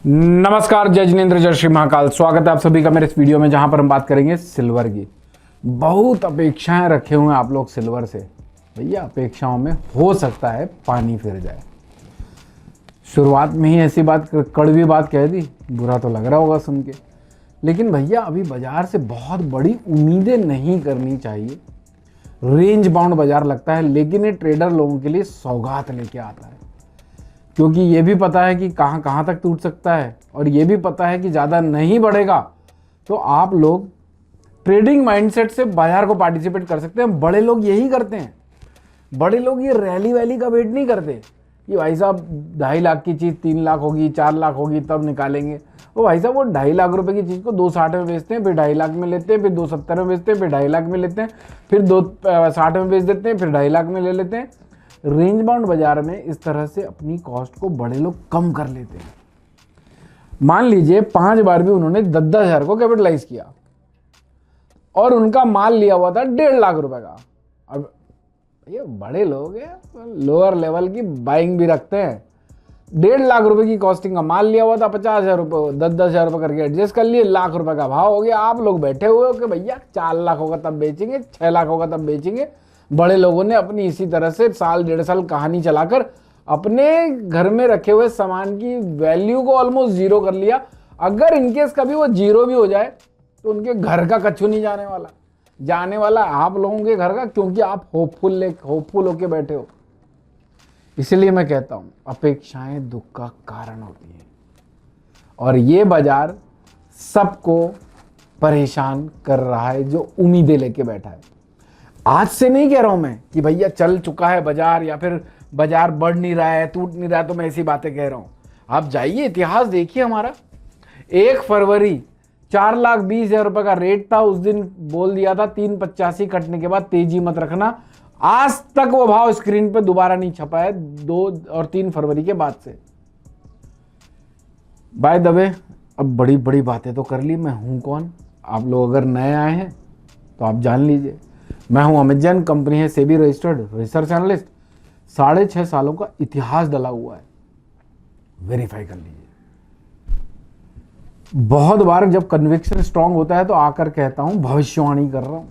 नमस्कार, जय जिनेंद्र, जय श्री महाकाल। स्वागत है आप सभी का मेरे इस वीडियो में, जहां पर हम बात करेंगे सिल्वर की। बहुत अपेक्षाएं रखे हुए हैं आप लोग सिल्वर से। भैया अपेक्षाओं में हो सकता है पानी फिर जाए। शुरुआत में ही ऐसी बात, कड़वी बात कह दी, बुरा तो लग रहा होगा सुन के, लेकिन भैया अभी बाजार से बहुत बड़ी उम्मीदें नहीं करनी चाहिए। रेंज बाउंड बाजार लगता है, लेकिन ये ट्रेडर लोगों के लिए सौगात लेके आता है, क्योंकि ये भी पता है कि कहाँ कहाँ तक टूट सकता है, और ये भी पता है कि ज़्यादा नहीं बढ़ेगा तो आप लोग ट्रेडिंग माइंडसेट से बाजार को पार्टिसिपेट कर सकते हैं। बड़े लोग यही करते हैं। बड़े लोग ये रैली वैली का वेट नहीं करते कि भाई साहब 2.5 लाख की चीज़ 3 लाख होगी, 4 लाख होगी तब निकालेंगे। वो भाई साहब वो 2.5 लाख रुपए की चीज़ को 2.60 में बेचते हैं, फिर 2.5 लाख में लेते हैं, फिर 2.70 में बेचते हैं, फिर 2.5 लाख में लेते हैं, फिर 2.60 में बेच देते हैं, फिर 2.5 लाख में ले लेते हैं। रेंज बाउंड बाजार में इस तरह से अपनी कॉस्ट को बड़े लोग कम कर लेते हैं। मान लीजिए 5 बार भी उन्होंने 10-10 हज़ार को कैपिटलाइज किया और उनका माल लिया हुआ था 1.5 लाख रुपए का। अब ये बड़े लोग हैं, लोअर लेवल की बाइंग भी रखते हैं। 1.5 लाख रुपए की कॉस्टिंग का माल लिया हुआ था, 50 हज़ार रुपये 10-10 हज़ार रुपये करके एडजस्ट कर लिए, 1 लाख रुपए का भाव हो गया। आप लोग बैठे हुए हो कि भैया 4 लाख होगा तब बेचेंगे, 6 लाख होगा तब बेचेंगे। बड़े लोगों ने अपनी इसी तरह से साल 1.5 साल कहानी चलाकर अपने घर में रखे हुए सामान की वैल्यू को ऑलमोस्ट जीरो कर लिया। अगर इनकेस कभी वो जीरो भी हो जाए तो उनके घर का कच्छु नहीं जाने वाला आप लोगों के घर का, क्योंकि आप होपफुल होके बैठे हो। इसलिए मैं कहता हूं अपेक्षाएं दुख का कारण होती हैं, और ये बाजार सबको परेशान कर रहा है जो उम्मीदें लेके बैठा है। आज से नहीं कह रहा हूं मैं कि भैया चल चुका है बाजार या फिर बाजार बढ़ नहीं रहा है, टूट नहीं रहा है, तो मैं ऐसी बातें कह रहा हूं। आप जाइए इतिहास देखिए हमारा। 1 फरवरी 4,20,000 रुपए का रेट था, उस दिन बोल दिया था 385 कटने के बाद तेजी मत रखना। आज तक वो भाव स्क्रीन पे दोबारा नहीं छपा है 2 और 3 फरवरी के बाद से। बाय द वे, अब बड़ी बड़ी बातें तो कर ली। मैं हूं कौन? आप लोग अगर नए आए हैं तो आप जान लीजिए। मैं हूं अमित जैन, कंपनी है सेबी रजिस्टर्ड रिसर्च एनालिस्ट। 6.5 सालों का इतिहास डला हुआ है, वेरीफाई कर लीजिए। बहुत बार जब कन्विक्शन स्ट्रांग होता है तो आकर कहता हूं भविष्यवाणी कर रहा हूं।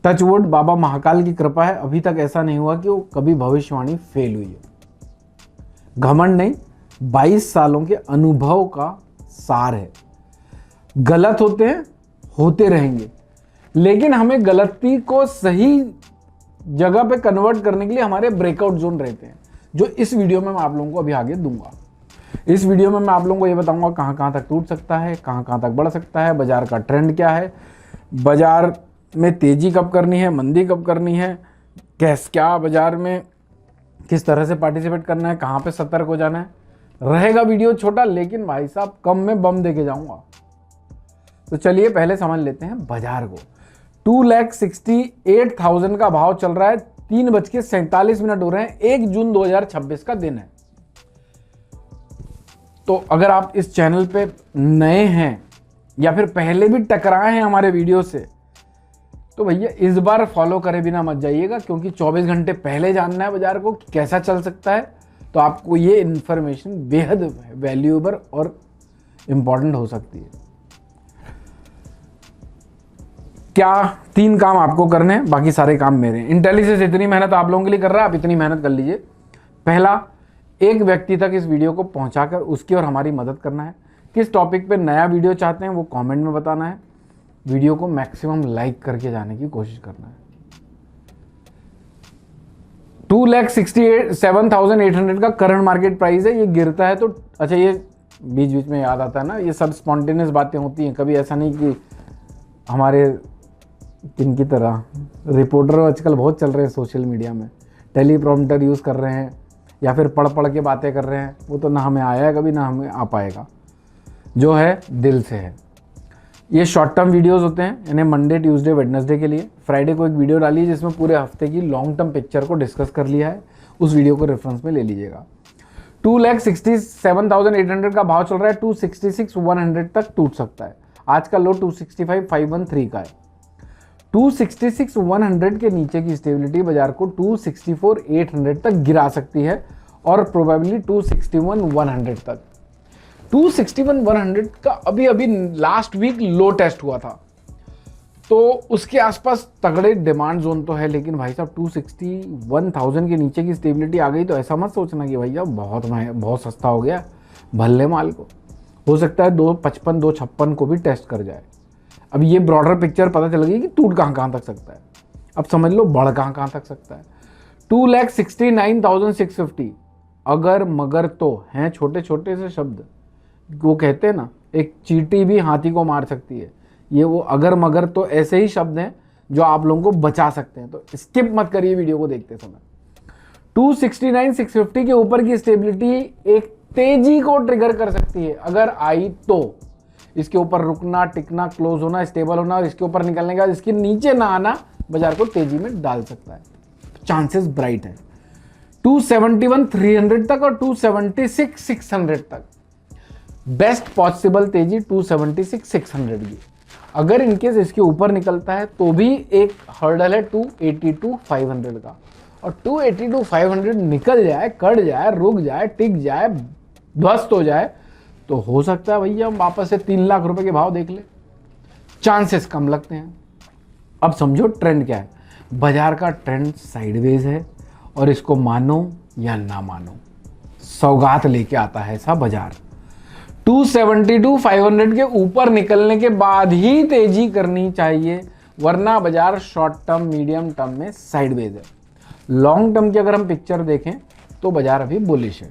टच वुड, बाबा महाकाल की कृपा है, अभी तक ऐसा नहीं हुआ कि वो कभी भविष्यवाणी फेल हुई है। घमंड नहीं, 22 सालों के अनुभव का सार है। गलत होते हैं, होते रहेंगे, लेकिन हमें गलती को सही जगह पे कन्वर्ट करने के लिए हमारे ब्रेकआउट जोन रहते हैं, जो इस वीडियो में मैं आप लोगों को अभी आगे दूंगा। इस वीडियो में मैं आप लोगों को ये बताऊंगा कहां कहां तक टूट सकता है, कहां कहां तक बढ़ सकता है, बाजार का ट्रेंड क्या है, बाजार में तेजी कब करनी है, मंदी कब करनी है, क्या बाजार में किस तरह से पार्टिसिपेट करना है, कहां पे सतर्क हो जाना है। रहेगा वीडियो छोटा, लेकिन भाई साहब कम में बम देके जाऊंगा। तो चलिए पहले समझ लेते हैं बाजार को। 2,68,000 का भाव चल रहा है। 3:47 हो रहे हैं। 1 जून 2026 का दिन है। तो अगर आप इस चैनल पे नए हैं या फिर पहले भी टकराए हैं हमारे वीडियो से, तो भैया इस बार फॉलो करे बिना मत जाइएगा, क्योंकि 24 घंटे पहले जानना है बाजार को कि कैसा चल सकता है। तो आपको ये इंफॉर्मेशन बेहद वैल्यूएबल और इंपॉर्टेंट हो सकती है। क्या 3 काम आपको करने हैं, बाकी सारे काम मेरे हैं। इंटेलिजेंस इतनी मेहनत आप लोगों के लिए कर रहा है, आप इतनी मेहनत कर लीजिए। पहला, एक व्यक्ति तक इस वीडियो को पहुंचाकर उसकी और हमारी मदद करना है। किस टॉपिक पे नया वीडियो चाहते हैं वो कमेंट में बताना है। वीडियो को मैक्सिमम लाइक करके जाने की कोशिश करना है। 2,67,800 का करंट मार्केट प्राइस है। ये गिरता है तो अच्छा, ये बीच बीच में याद आता है ना, ये सब स्पॉन्टेनियस बातें होती हैं। कभी ऐसा नहीं कि हमारे किनकी तरह रिपोर्टर आजकल बहुत चल रहे हैं सोशल मीडिया में, टेलीप्रॉम्प्टर यूज़ कर रहे हैं या फिर पढ़ पढ़ के बातें कर रहे हैं। वो तो ना हमें आया है कभी, ना हमें आ पाएगा। जो है दिल से है। ये शॉर्ट टर्म वीडियोस होते हैं, इन्हें मंडे, ट्यूसडे, वेडनेसडे के लिए। फ्राइडे को एक वीडियो डाली है जिसमें पूरे हफ्ते की लॉन्ग टर्म पिक्चर को डिस्कस कर लिया है। उस वीडियो को रेफरेंस में ले लीजिएगा। 2,67,800 का भाव चल रहा है। 266,100 तक टूट सकता है। आज का लो 265,513 का है। 266,100 के नीचे की स्टेबिलिटी बाजार को 264,800 तक गिरा सकती है, और प्रोबेबली 261,100 तक। 261,100 का अभी अभी लास्ट वीक लो टेस्ट हुआ था, तो उसके आसपास तगड़े डिमांड जोन तो है, लेकिन भाई साहब 261,000 के नीचे की स्टेबिलिटी आ गई तो ऐसा मत सोचना कि भैया बहुत सस्ता हो गया, भल्ले माल को हो सकता है 255 256 को भी टेस्ट कर जाए। अब ये ब्रॉडर पिक्चर पता चल गई कि टूट कहाँ तक सकता है, अब समझ लो बढ़ कहाँ तक सकता है। 2,69,650 अगर मगर तो हैं छोटे छोटे से शब्द, वो कहते हैं ना एक चींटी भी हाथी को मार सकती है, ये वो अगर मगर तो ऐसे ही शब्द हैं जो आप लोगों को बचा सकते हैं, तो स्किप मत करिए वीडियो को देखते समय। 269,650 के ऊपर की स्टेबिलिटी एक तेजी को ट्रिगर कर सकती है, अगर आई तो इसके ऊपर रुकना टिकना क्लोज होना स्टेबल होना और इसके ऊपर निकलने के बाद इसके नीचे ना आना बाजार को तेजी में डाल सकता है, चांसेस ब्राइट है। 271,300 तक और 276,600 तक बेस्ट पॉसिबल तेजी 276,600 की। अगर इनकेस इसके ऊपर निकलता है तो भी एक हर्डल है 282,500 का, और 282,500 निकल जाए, कट जाए, रुक जाए, टिक जाए, ध्वस्त हो जाए तो हो सकता है भैया हम वापस से 3 लाख रुपए के भाव देख ले, चांसेस कम लगते हैं। अब समझो ट्रेंड क्या है, बाजार का ट्रेंड साइडवेज है और इसको मानो या ना मानो सौगात लेके आता है ऐसा बाजार। 272,500 के ऊपर निकलने के बाद ही तेजी करनी चाहिए, वरना बाजार शॉर्ट टर्म मीडियम टर्म में साइडवेज है। लॉन्ग टर्म की अगर हम पिक्चर देखें तो बाजार अभी बुलिश है,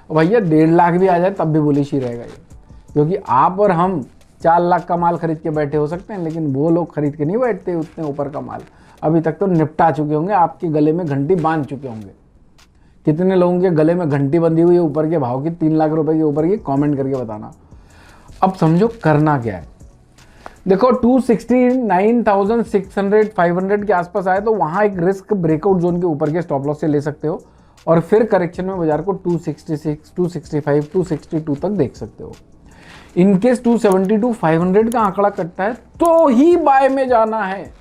और भैया 1.5 लाख भी आ जाए तब भी बुलिश ही रहेगा ये, क्योंकि आप और हम 4 लाख का माल खरीद के बैठे हो सकते हैं, लेकिन वो लोग खरीद के नहीं बैठते उतने ऊपर का माल, अभी तक तो निपटा चुके होंगे, आपके गले में घंटी बांध चुके होंगे। कितने लोगों के गले में घंटी बंधी हुई है ऊपर के भाव की, 3 लाख रुपए के ऊपर की, कमेंट करके बताना। अब समझो करना क्या है, देखो 269,600 500 के आसपास आए तो वहां एक रिस्क ब्रेकआउट जोन के ऊपर के स्टॉप लॉस से ले सकते हो, और फिर करेक्शन में बाजार को 266, 265, 262 तक देख सकते हो। इनकेस 272,500 का आंकड़ा कटता है तो ही बाय में जाना है,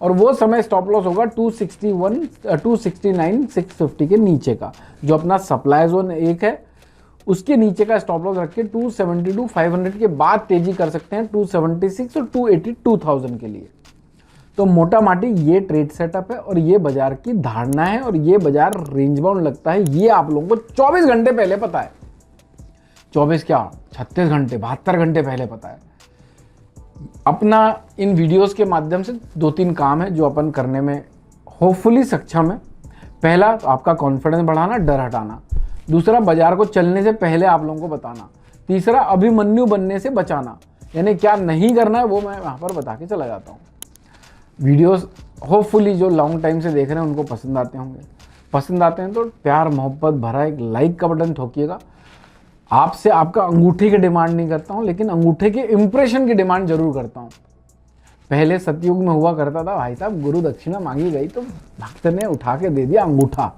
और वो समय स्टॉप लॉस होगा 269,650 के नीचे का, जो अपना सप्लाई जोन 1 है उसके नीचे का स्टॉप लॉस रख के 272,500 के बाद तेजी कर सकते हैं 276 और 282,000 के लिए। तो मोटा माटी ये ट्रेड सेटअप है और ये बाजार की धारणा है, और ये बाजार रेंज बाउंड लगता है, ये आप लोगों को 24 घंटे पहले पता है, 24 क्या 36 घंटे 72 घंटे पहले पता है। अपना इन वीडियोस के माध्यम से 2-3 काम है जो अपन करने में होपफुली सक्षम है। पहला, आपका कॉन्फिडेंस बढ़ाना, डर हटाना। दूसरा, बाजार को चलने से पहले आप लोगों को बताना। तीसरा, अभिमन्यु बनने से बचाना, यानी क्या नहीं करना है वो मैं वहाँ पर बता के चला जाता हूँ। वीडियोस होपफुली जो लॉन्ग टाइम से देख रहे हैं उनको पसंद आते होंगे, पसंद आते हैं तो प्यार मोहब्बत भरा एक लाइक का बटन ठोकिएगा। आपसे आपका अंगूठे की डिमांड नहीं करता हूँ, लेकिन अंगूठे के इंप्रेशन की डिमांड जरूर करता हूँ। पहले सतयुग में हुआ करता था भाई साहब, गुरु दक्षिणा मांगी गई तो भक्त ने उठा के दे दिया अंगूठा,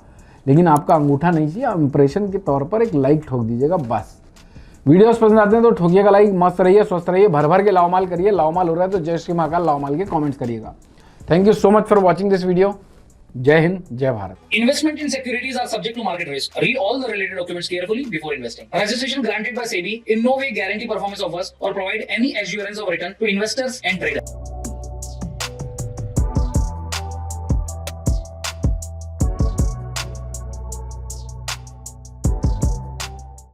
लेकिन आपका अंगूठा नहीं चाहिए, इंप्रेशन के तौर पर एक लाइक ठोक दीजिएगा बस। वीडियोस पसंद आते हैं तो ठोकिएगा लाइक। मस्त रहिए, स्वस्थ रहिए, भर भर के लाओमाल करिए। लाओमाल हो रहा है तो जय श्री महाकाल लाओमाल के कमेंट्स करिएगा। Thank you so much for watching this video. जय हिंद, जय Bharat. Investment in securities are subject to market risk. Read all the related documents carefully before investing. Registration granted by SEBI in no way guarantee performance of us or provide any assurance of return to investors and traders.